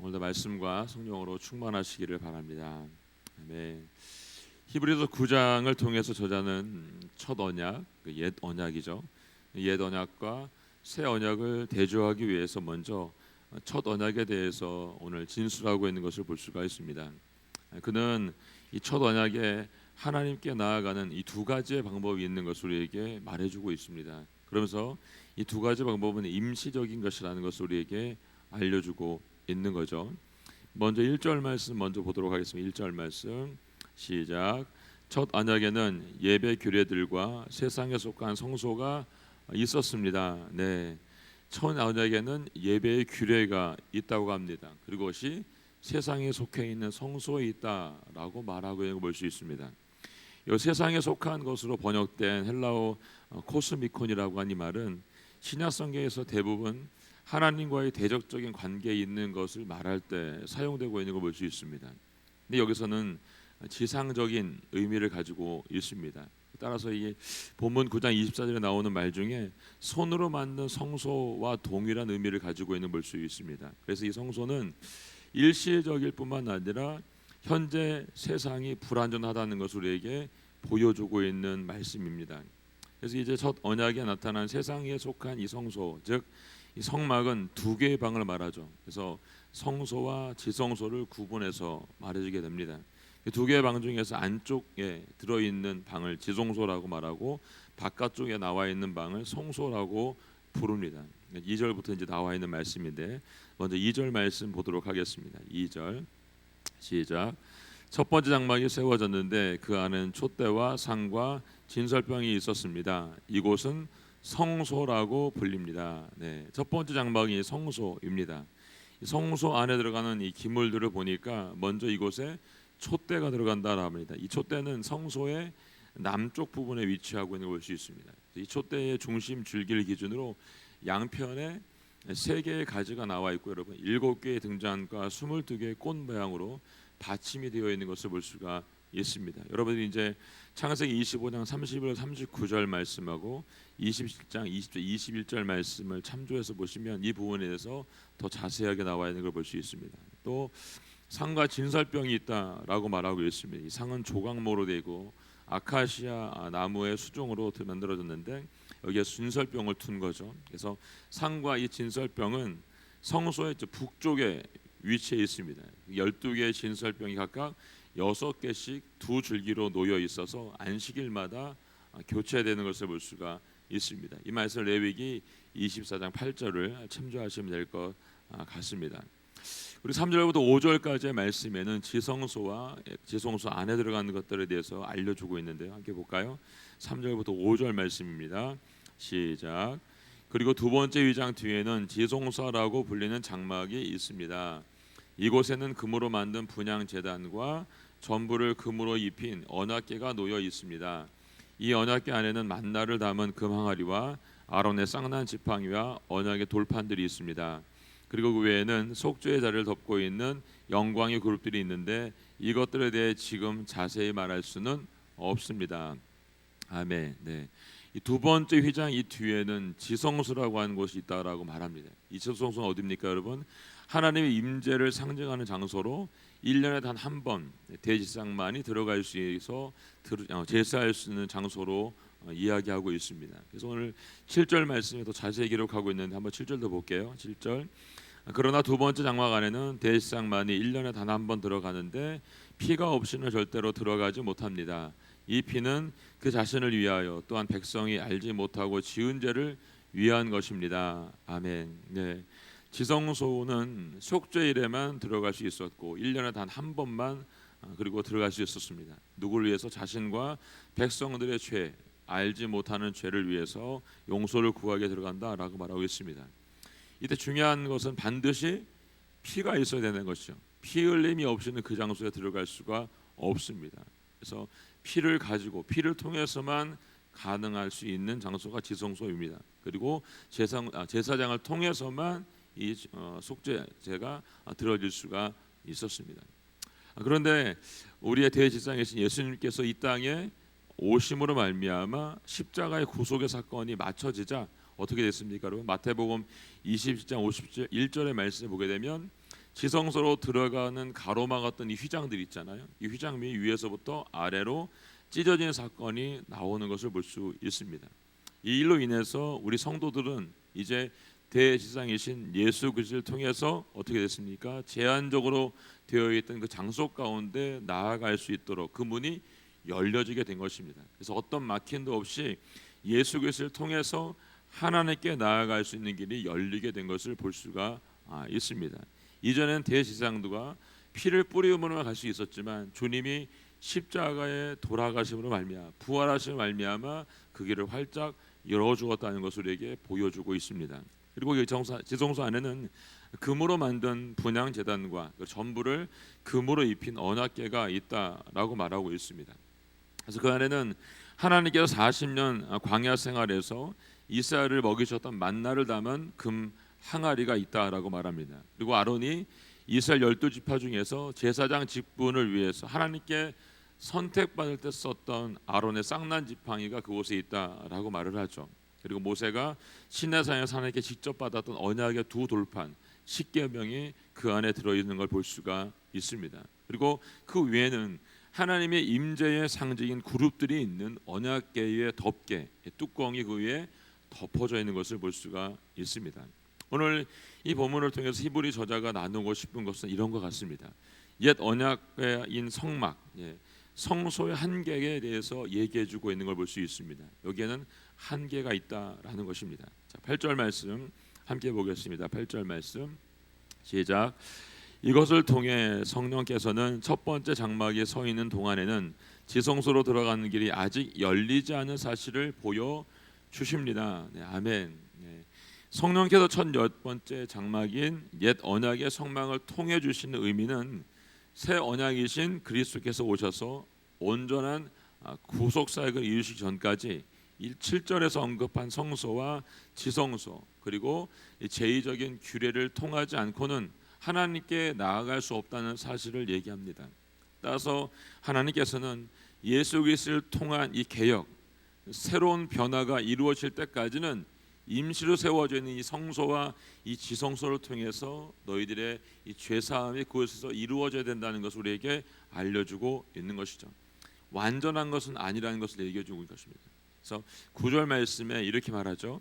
오늘도 말씀과 성령으로 충만하시기를 바랍니다. 아멘. 히브리서 9장을 통해서 저자는 첫 언약, 옛 언약이죠. 옛 언약과 새 언약을 대조하기 위해서 먼저 첫 언약에 대해서 오늘 진술하고 있는 것을 볼 수가 있습니다. 그는 이 첫 언약에 하나님께 나아가는 이 두 가지의 방법이 있는 것을 우리에게 말해주고 있습니다. 그러면서 이 두 가지 방법은 임시적인 것이라는 것을 우리에게 알려주고 있는 거죠. 먼저 1절 말씀 먼저 보도록 하겠습니다. 1절 말씀 시작. 첫 언약에는 예배 규례들과 세상에 속한 성소가 있었습니다. 네, 첫 언약에는 예배의 규례가 있다고 합니다. 그리고 그것이 세상에 속해 있는 성소에 있다라고 말하고 있는 걸 볼 수 있습니다. 이 세상에 속한 것으로 번역된 헬라어 코스미콘이라고 한 이 말은 신약 성경에서 대부분 하나님과의 대적적인 관계에 있는 것을 말할 때 사용되고 있는 걸 볼 수 있습니다. 근데 여기서는 지상적인 의미를 가지고 있습니다. 따라서 이 본문 9장 24절에 나오는 말 중에 손으로 만든 성소와 동일한 의미를 가지고 있는 볼 수 있습니다. 그래서 이 성소는 일시적일 뿐만 아니라 현재 세상이 불완전하다는 것을 우리에게 보여주고 있는 말씀입니다. 그래서 이제 첫 언약에 나타난 세상에 속한 이 성소, 즉 이 성막은 두 개의 방을 말하죠. 그래서 성소와 지성소를 구분해서 말해주게 됩니다. 두 개의 방 중에서 안쪽에 들어있는 방을 지성소라고 말하고 바깥쪽에 나와 있는 방을 성소라고 부릅니다. 2절부터 이제 나와 있는 말씀인데 먼저 2절 말씀 보도록 하겠습니다. 2절 시작. 첫 번째 장막이 세워졌는데 그 안은 촛대와 상과 진설병이 있었습니다. 이곳은 성소라고 불립니다. 네, 첫 번째 장막이 성소입니다. 성소 안에 들어가는 이 기물들을 보니까 먼저 이곳에 촛대가 들어간다고 합니다. 이 촛대는 성소의 남쪽 부분에 위치하고 있는 걸 볼 수 있습니다. 이 촛대의 중심 줄기를 기준으로 양편에 3개의 가지가 나와 있고 여러분 7개의 등잔과 22개의 꽃 모양으로 받침이 되어 있는 것을 볼 수가 있습니다. 여러분들이 이제 창세기 25장 31절 39절 말씀하고 27장 20절 21절 말씀을 참조해서 보시면 이 부분에 대해서 더 자세하게 나와 있는 걸 볼 수 있습니다. 또 상과 진설병이 있다라고 말하고 있습니다. 이 상은 조각모로 되고 아카시아 나무의 수종으로 만들어졌는데 여기에 진설병을 둔 거죠. 그래서 상과 이 진설병은 성소의 북쪽에 위치해 있습니다. 12개의 진설병이 각각 6개씩 두 줄기로 놓여 있어서 안식일마다 교체되는 것을 볼 수가 있습니다. 이 말씀 레위기 24장 8절을 참조하시면 될 것 같습니다. 우리 3절부터 5절까지의 말씀에는 지성소와 지성소 안에 들어가는 것들에 대해서 알려주고 있는데요. 함께 볼까요? 3절부터 5절 말씀입니다. 시작. 그리고 두 번째 위장 뒤에는 지성소라고 불리는 장막이 있습니다. 이곳에는 금으로 만든 분향 제단과 전부를 금으로 입힌 언약궤가 놓여 있습니다. 이 언약궤 안에는 만나를 담은 금 항아리와 아론의 쌍난 지팡이와 언약의 돌판들이 있습니다. 그리고 그 외에는 속죄의 자리를 덮고 있는 영광의 그룹들이 있는데 이것들에 대해 지금 자세히 말할 수는 없습니다. 아멘. 네. 이 두 번째 휘장 이 뒤에는 지성소라고 하는 곳이 있다라고 말합니다. 이 지성소는 어디입니까, 여러분? 하나님의 임재를 상징하는 장소로 1년에 단 한 번 대제사장만이 들어갈 수 있어 제사할 수 있는 장소로 이야기하고 있습니다. 그래서 오늘 7절 말씀에 더 자세히 기록하고 있는데 한번 7절도 볼게요. 7절. 그러나 두 번째 장막 안에는 대제사장만이 1년에 단 한 번 들어가는데 피가 없이는 절대로 들어가지 못합니다. 이 피는 그 자신을 위하여 또한 백성이 알지 못하고 지은 죄를 위한 것입니다. 아멘. 네. 지성소는 속죄일에만 들어갈 수 있었고 1년에 단 한 번만 그리고 들어갈 수 있었습니다. 누구를 위해서? 자신과 백성들의 죄, 알지 못하는 죄를 위해서 용서를 구하게 들어간다라고 말하고 있습니다. 이때 중요한 것은 반드시 피가 있어야 되는 것이죠. 피 흘림이 없이는 그 장소에 들어갈 수가 없습니다. 그래서 피를 가지고 피를 통해서만 가능할 수 있는 장소가 지성소입니다. 그리고 제사장을 통해서만 이 속죄제가 드려질 수가 있었습니다. 그런데 우리의 대제사장이신 예수님께서 이 땅에 오심으로 말미암아 십자가의 구속의 사건이 마쳐지자 어떻게 됐습니까, 여러분? 마태복음 27장 51절의 말씀을 보게 되면 지성소로 들어가는 가로막았던 이 휘장들 있잖아요. 이 휘장이 위에서부터 아래로 찢어지는 사건이 나오는 것을 볼 수 있습니다. 이 일로 인해서 우리 성도들은 이제 대지상이신 예수 그리스도를 통해서 어떻게 됐습니까? 제한적으로 되어 있던 그 장소 가운데 나아갈 수 있도록 그 문이 열려지게 된 것입니다. 그래서 어떤 막힘도 없이 예수 그리스도를 통해서 하나님께 나아갈 수 있는 길이 열리게 된 것을 볼 수가 있습니다. 이전엔 대지상도가 피를 뿌리음으로만 갈 수 있었지만 주님이 십자가에 돌아가심으로 말미암아 부활하심으로 말미암아 그 길을 활짝 열어주었다는 것을 우리에게 보여주고 있습니다. 그리고 이 지성소 안에는 금으로 만든 분향 제단과 전부를 금으로 입힌 언약궤가 있다라고 말하고 있습니다. 그래서 그 안에는 하나님께서 40년 광야 생활에서 이스라엘을 먹이셨던 만나를 담은 금 항아리가 있다라고 말합니다. 그리고 아론이 이스라엘 12지파 중에서 제사장 직분을 위해서 하나님께 선택받을 때 썼던 아론의 쌍난 지팡이가 그곳에 있다라고 말을 하죠. 그리고 모세가 시내산에서 하나님께 직접 받았던 언약의 두 돌판 10계명이 그 안에 들어있는 걸 볼 수가 있습니다. 그리고 그 위에는 하나님의 임재의 상징인 그룹들이 있는 언약궤의 덮개 뚜껑이 그 위에 덮어져 있는 것을 볼 수가 있습니다. 오늘 이 본문을 통해서 히브리 저자가 나누고 싶은 것은 이런 것 같습니다. 옛 언약궤인 성막, 성소의 한계에 대해서 얘기해주고 있는 걸 볼 수 있습니다. 여기에는 한계가 있다라는 것입니다. 자, 8절 말씀 함께 보겠습니다. 8절 말씀 시작. 이것을 통해 성령께서는 첫 번째 장막에 서 있는 동안에는 지성소로 들어가는 길이 아직 열리지 않은 사실을 보여주십니다. 아멘. 성령께서 첫 번째 장막인 옛 언약의 성막을 통해 주시는 의미는 새 언약이신 그리스도께서 오셔서 온전한 구속 사역을 이루시기 전까지 7절에서 언급한 성소와 지성소 그리고 제의적인 규례를 통하지 않고는 하나님께 나아갈 수 없다는 사실을 얘기합니다. 따라서 하나님께서는 예수 그리스도를 통한 이 개혁, 새로운 변화가 이루어질 때까지는 임시로 세워져 있는 이 성소와 이 지성소를 통해서 너희들의 이 죄사함이 그곳에서 이루어져야 된다는 것을 우리에게 알려주고 있는 것이죠. 완전한 것은 아니라는 것을 얘기해주고 있는 것입니다. 그래서 9절 말씀에 이렇게 말하죠.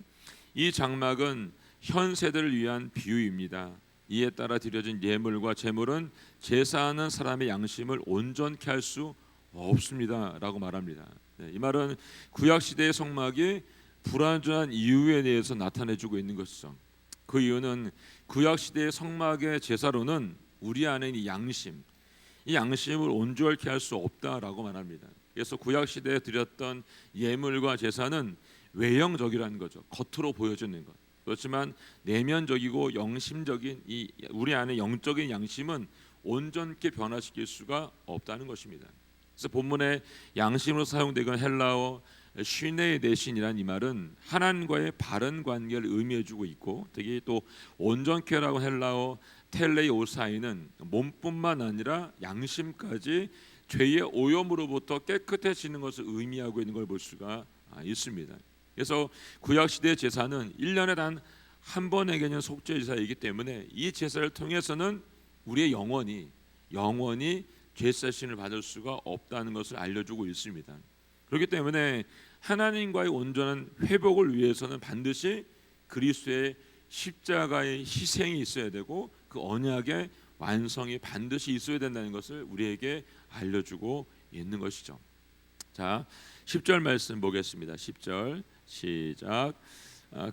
이 장막은 현 세대를 위한 비유입니다. 이에 따라 드려진 예물과 제물은 제사하는 사람의 양심을 온전케 할 수 없습니다라고 말합니다. 이 말은 구약 시대의 성막이 불완전한 이유에 대해서 나타내주고 있는 것이죠. 그 이유는 구약 시대의 성막의 제사로는 우리 안에 있는 양심, 이 양심을 온전케 할 수 없다라고 말합니다. 그래서 구약 시대에 드렸던 예물과 제사는 외형적이라는 거죠. 겉으로 보여지는 것. 그렇지만 내면적이고 영심적인 이 우리 안에 영적인 양심은 온전케 변화시킬 수가 없다는 것입니다. 그래서 본문에 양심으로 사용되건 헬라어 슈네의 대신이란 이 말은 하나님과의 바른 관계를 의미해주고 있고, 특히 또 온전케라고 헬라어 텔레오사이는 몸뿐만 아니라 양심까지 죄의 오염으로부터 깨끗해지는 것을 의미하고 있는 걸 볼 수가 있습니다. 그래서 구약 시대 제사는 1년에 단 한 번에게는 속죄 제사이기 때문에 이 제사를 통해서는 우리의 영원히 죄사신을 받을 수가 없다는 것을 알려주고 있습니다. 그렇기 때문에 하나님과의 온전한 회복을 위해서는 반드시 그리스도의 십자가의 희생이 있어야 되고 그 언약의 완성이 반드시 있어야 된다는 것을 우리에게 알려주고 있는 것이죠. 자, 10절 말씀 보겠습니다. 10절 시작.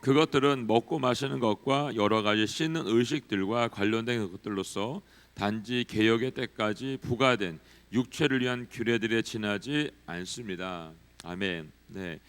그것들은 먹고 마시는 것과 여러 가지 씻는 의식들과 관련된 것들로서 단지 개혁의 때까지 부과된 육체를 위한 규례들에 지나지 않습니다. 아멘. 네.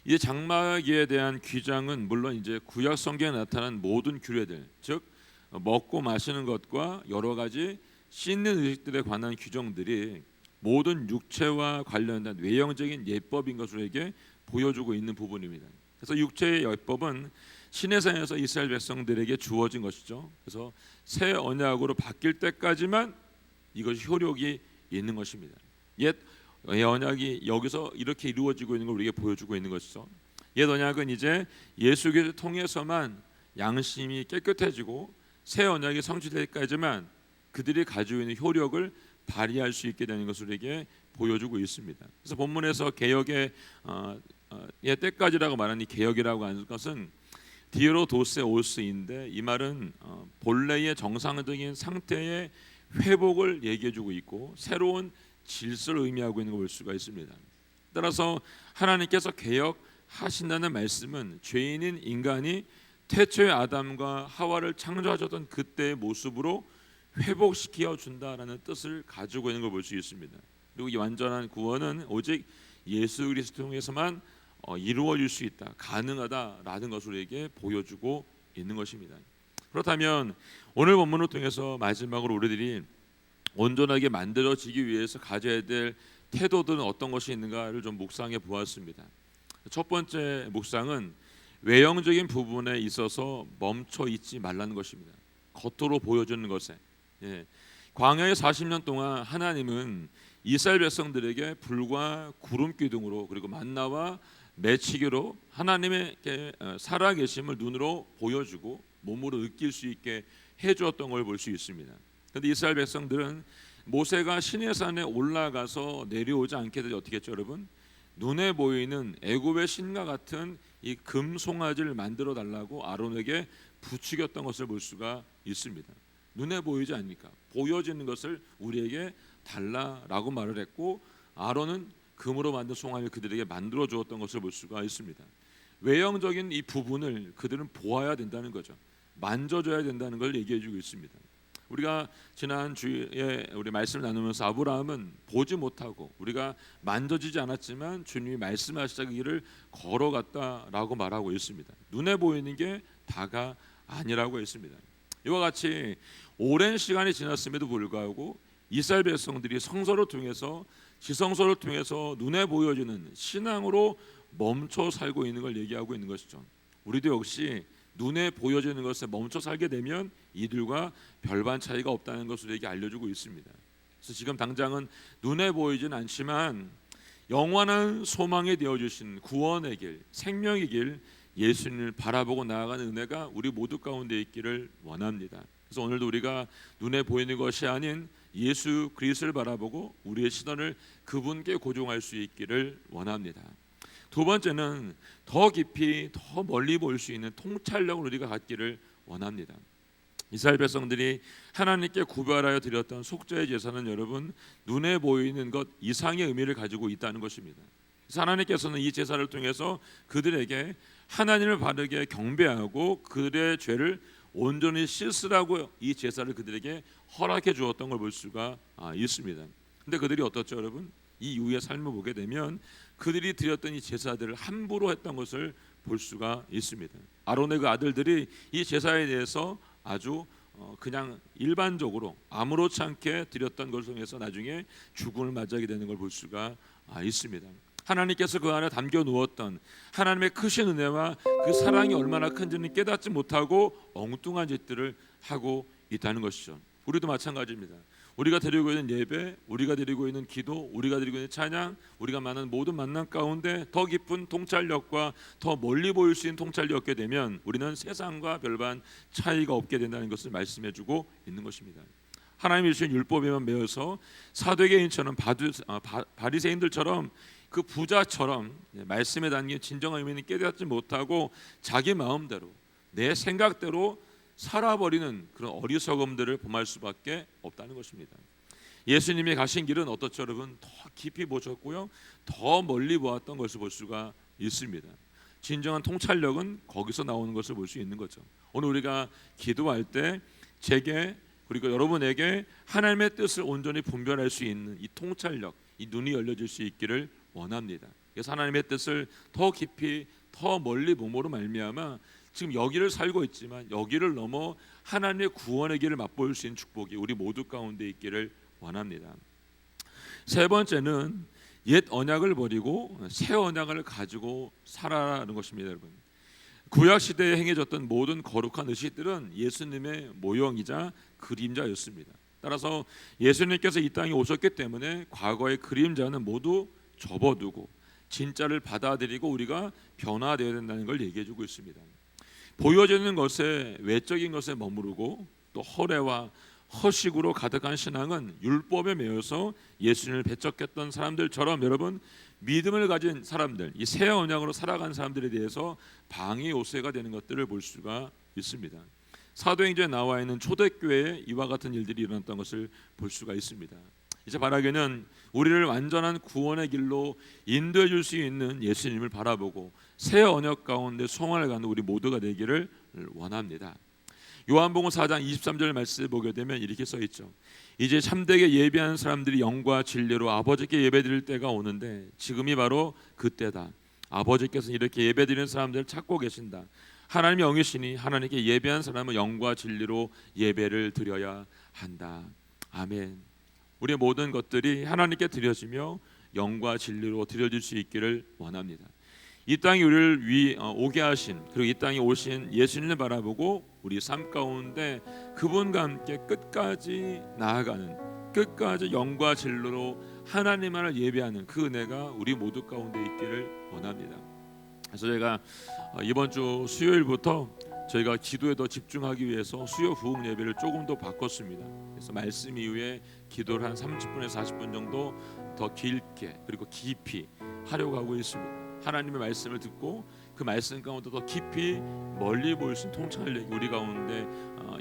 이 장막에 대한 규정은 물론 이제 구약 성경에 나타난 모든 규례들, 즉 먹고 마시는 것과 여러 가지 씻는 의식들에 관한 규정들이 모든 육체와 관련된 외형적인 예법인 것을 우리에게 보여주고 있는 부분입니다. 그래서 육체의 예법은 시내산에서 이스라엘 백성들에게 주어진 것이죠. 그래서 새 언약으로 바뀔 때까지만 이것이 효력이 있는 것입니다. 옛 언약이 여기서 이렇게 이루어지고 있는 걸 우리에게 보여주고 있는 것이죠. 옛 언약은 이제 예수 그리스도를 통해서만 양심이 깨끗해지고 새 언약이 성취될 때까지만 그들이 가지고 있는 효력을 발휘할 수 있게 되는 것을 우리에게 보여주고 있습니다. 그래서 본문에서 개혁의 때까지라고 말하는 이 개혁이라고 하는 것은 디오도세 오스인데, 이 말은 본래의 정상적인 상태의 회복을 얘기해주고 있고 새로운 질서를 의미하고 있는 걸 볼 수가 있습니다. 따라서 하나님께서 개혁하신다는 말씀은 죄인인 인간이 태초의 아담과 하와를 창조하셨던 그때의 모습으로 회복시켜 준다라는 뜻을 가지고 있는 걸 볼 수 있습니다. 그리고 이 완전한 구원은 오직 예수 그리스도 통해서만 이루어질 수 있다, 가능하다라는 것을 우리에게 보여주고 있는 것입니다. 그렇다면 오늘 본문을 통해서 마지막으로 우리들이 온전하게 만들어지기 위해서 가져야 될 태도들은 어떤 것이 있는가를 좀 묵상해 보았습니다. 첫 번째 묵상은 외형적인 부분에 있어서 멈춰 있지 말라는 것입니다. 겉으로 보여주는 것에, 광야의 40년 동안 하나님은 이스라엘 백성들에게 불과 구름 기둥으로 그리고 만나와 매치기로 하나님의 살아계심을 눈으로 보여주고 몸으로 느낄 수 있게 해주었던 걸 볼 수 있습니다. 그런데 이스라엘 백성들은 모세가 시내산에 올라가서 내려오지 않게 되지 어떻게 했죠, 여러분? 눈에 보이는 애굽의 신과 같은 이 금송아지를 만들어 달라고 아론에게 부추겼던 것을 볼 수가 있습니다. 눈에 보이지 않으니까 보여지는 것을 우리에게 달라라고 말을 했고, 아론은 금으로 만든 송아지를 그들에게 만들어 주었던 것을 볼 수가 있습니다. 외형적인 이 부분을 그들은 보아야 된다는 거죠. 만져줘야 된다는 걸 얘기해 주고 있습니다. 우리가 지난 주에 우리 말씀을 나누면서 아브라함은 보지 못하고 우리가 만져지지 않았지만 주님이 말씀하시자기 길을 걸어갔다라고 말하고 있습니다. 눈에 보이는 게 다가 아니라고 했습니다. 이와 같이 오랜 시간이 지났음에도 불구하고 이스라엘 백성들이 성서를 통해서, 지성서를 통해서 눈에 보여지는 신앙으로 멈춰 살고 있는 걸 얘기하고 있는 것이죠. 우리도 역시 눈에 보여지는 것에 멈춰 살게 되면 이들과 별반 차이가 없다는 것을 우리에게 알려주고 있습니다. 그래서 지금 당장은 눈에 보이지는 않지만 영원한 소망이 되어주신 구원의 길, 생명의 길, 예수님을 바라보고 나아가는 은혜가 우리 모두 가운데 있기를 원합니다. 그래서 오늘도 우리가 눈에 보이는 것이 아닌 예수 그리스도를 바라보고 우리의 시선을 그분께 고정할 수 있기를 원합니다. 두 번째는 더 깊이 더 멀리 볼 수 있는 통찰력을 우리가 갖기를 원합니다. 이스라엘 백성들이 하나님께 구별하여 드렸던 속죄의 제사는 여러분 눈에 보이는 것 이상의 의미를 가지고 있다는 것입니다. 그래서 하나님께서는 이 제사를 통해서 그들에게 하나님을 바르게 경배하고 그들의 죄를 온전히 씻으라고 이 제사를 그들에게 허락해 주었던 걸 볼 수가 있습니다. 근데 그들이 어떻죠, 여러분? 이 이후의 삶을 보게 되면 그들이 드렸던 이 제사들을 함부로 했던 것을 볼 수가 있습니다. 아론의 그 아들들이 이 제사에 대해서 아주 그냥 일반적으로 아무렇지 않게 드렸던 것을 통해서 나중에 죽음을 맞이하게 되는 걸 볼 수가 있습니다. 하나님께서 그 안에 담겨 누웠던 하나님의 크신 은혜와 그 사랑이 얼마나 큰지는 깨닫지 못하고 엉뚱한 짓들을 하고 있다는 것이죠. 우리도 마찬가지입니다. 우리가 드리고 있는 예배, 우리가 드리고 있는 기도, 우리가 드리고 있는 찬양, 우리가 많은 모든 만남 가운데 더 깊은 통찰력과 더 멀리 보일 수 있는 통찰력이 없게 되면 우리는 세상과 별반 차이가 없게 된다는 것을 말씀해주고 있는 것입니다. 하나님이 주신 율법에만 매여서 사두개인처럼 바리새인들처럼 그 부자처럼 말씀에 담긴 진정한 의미는 깨닫지 못하고 자기 마음대로 내 생각대로 살아버리는 그런 어리석음들을 범할 수밖에 없다는 것입니다. 예수님이 가신 길은 어떻죠, 여러분? 더 깊이 보셨고요, 더 멀리 보았던 것을 볼 수가 있습니다. 진정한 통찰력은 거기서 나오는 것을 볼 수 있는 거죠. 오늘 우리가 기도할 때 제게 그리고 여러분에게 하나님의 뜻을 온전히 분별할 수 있는 이 통찰력, 이 눈이 열려질 수 있기를 원합니다. 그래서 하나님의 뜻을 더 깊이 더 멀리 봄으로 말미암아 지금 여기를 살고 있지만 여기를 넘어 하나님의 구원의 길을 맛볼 수 있는 축복이 우리 모두 가운데 있기를 원합니다. 세 번째는 옛 언약을 버리고 새 언약을 가지고 살아라는 것입니다, 여러분. 구약 시대에 행해졌던 모든 거룩한 의식들은 예수님의 모형이자 그림자였습니다. 따라서 예수님께서 이 땅에 오셨기 때문에 과거의 그림자는 모두 접어두고 진짜를 받아들이고 우리가 변화되어야 된다는 걸 얘기해주고 있습니다. 보여지는 것에 외적인 것에 머무르고 또 허례와 허식으로 가득한 신앙은 율법에 매여서 예수님을 배척했던 사람들처럼 여러분 믿음을 가진 사람들, 이 새 언약으로 살아간 사람들에 대해서 방해 요소가 되는 것들을 볼 수가 있습니다. 사도행전에 나와 있는 초대교회에 이와 같은 일들이 일어났던 것을 볼 수가 있습니다. 이제 바라기는 우리를 완전한 구원의 길로 인도해 줄 수 있는 예수님을 바라보고 새 언약 가운데 소망을 갖는 우리 모두가 되기를 원합니다. 요한복음 4장 23절 말씀을 보게 되면 이렇게 써 있죠. 이제 참되게 예배하는 사람들이 영과 진리로 아버지께 예배드릴 때가 오는데 지금이 바로 그때다. 아버지께서는 이렇게 예배드리는 사람들을 찾고 계신다. 하나님이 영이시니 하나님께 예배한 사람은 영과 진리로 예배를 드려야 한다. 아멘. 우리의 모든 것들이 하나님께 드려지며 영과 진리로 드려질 수 있기를 원합니다. 이 땅에 우리를 오게 하신, 그리고 이 땅에 오신 예수님을 바라보고 우리 삶 가운데 그분과 함께 끝까지 나아가는, 끝까지 영과 진리로 하나님만을 예배하는 그 은혜가 우리 모두 가운데 있기를 원합니다. 그래서 제가 이번 주 수요일부터 저희가 기도에 더 집중하기 위해서 수요 부흥 예배를 조금 더 바꿨습니다. 그래서 말씀 이후에 기도를 한 30분에서 40분 정도 더 길게 그리고 깊이 하려고 하고 있습니다. 하나님의 말씀을 듣고 그 말씀 가운데 더 깊이 멀리 보일 수 있는 통찰력이 우리 가운데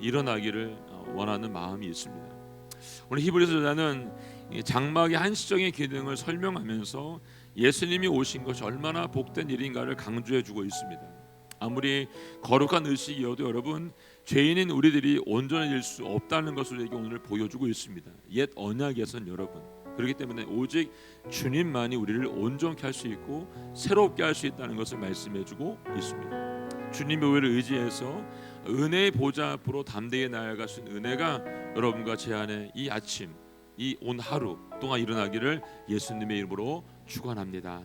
일어나기를 원하는 마음이 있습니다. 오늘 히브리서 저자는 장막의 한시적인 기능을 설명하면서 예수님이 오신 것이 얼마나 복된 일인가를 강조해주고 있습니다. 아무리 거룩한 의식이어도 여러분 죄인인 우리들이 온전해질 수 없다는 것을 우리에게 오늘 보여주고 있습니다. 옛 언약에선 여러분 그렇기 때문에 오직 주님만이 우리를 온전케 할 수 있고 새롭게 할 수 있다는 것을 말씀해주고 있습니다. 주님의 의를 의지해서 은혜의 보좌 앞으로 담대히 나아갈 수 있는 은혜가 여러분과 제 안에 이 아침 이 온 하루 동안 일어나기를 예수님의 이름으로 축원합니다.